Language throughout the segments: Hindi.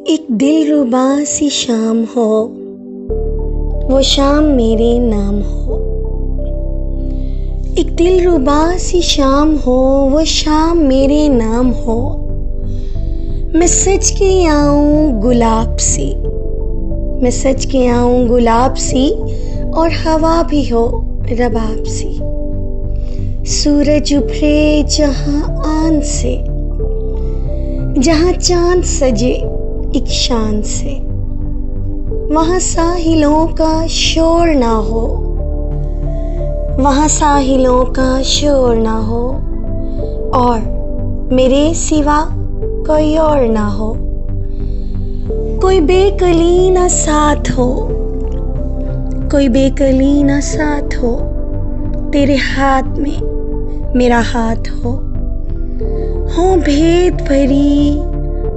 एक दिलरुबा सी शाम हो, वो शाम मेरे नाम हो। एक दिलरुबा सी शाम हो, वो शाम मेरे नाम हो। मैं सज के आऊं गुलाब सी, मैं सज के आऊं गुलाब सी, और हवा भी हो रबाब सी। सूरज उभरे जहां आन से, जहां चांद सजे एक शान से। वहां साहिलों का शोर ना हो, वहां साहिलों का शोर ना हो, और मेरे सिवा कोई और ना हो। कोई बेकली ना साथ हो, कोई बेकली ना साथ हो। तेरे हाथ में मेरा हाथ हो भेद भरी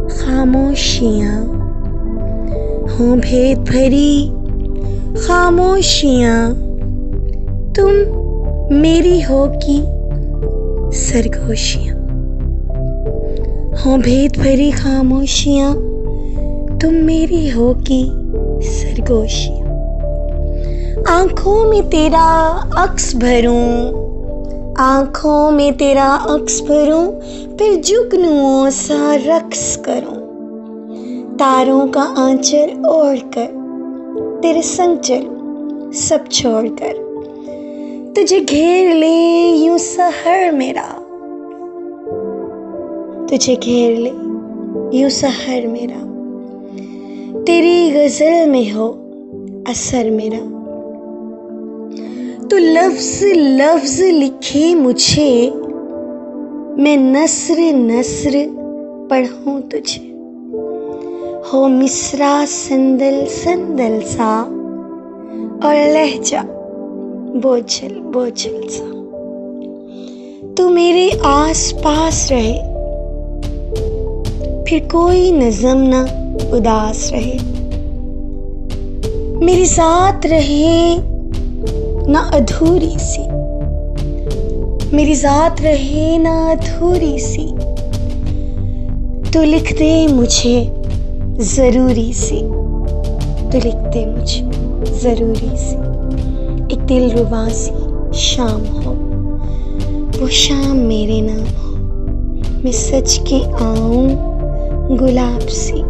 खामोशियाँ, हों भेद भरी खामोशियाँ। तुम मेरी हो कि सरगोशियाँ, हों भेद भरी खामोशियाँ। तुम मेरी हो कि सरगोशियाँ। आँखों में तेरा अक्स भरूं, आँखों में तेरा अक्स भरूं, फिर जुगनुओं सा रक्स करूं। तारों का आंचल ओढ़कर तेरे संग चलूं सब छोड़कर। तुझे घेर ले यूं सहर मेरा, तुझे घेर ले यूं सहर मेरा। तेरी गजल में हो असर मेरा। तो लफ्ज लफ्ज लिखे मुझे, मैं नस्र नस्र पढ़ूं तुझे। हो मिसरा संदल संदल सा, और लहजा बोझल बोझल सा। तू मेरे आस पास रहे, फिर कोई नज़म ना उदास रहे। मेरी ज़ात रहे ना अधूरी सी, मेरी ज़ात रहे ना अधूरी सी। तू लिख दे मुझे ज़रूरी सी, तू लिख दे मुझे ज़रूरी सी। एक दिलरुबा सी शाम हो, वो शाम मेरे नाम हो। मैं सज के आऊं गुलाब सी,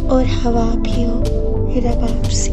और हवा भी हो रबाब सी।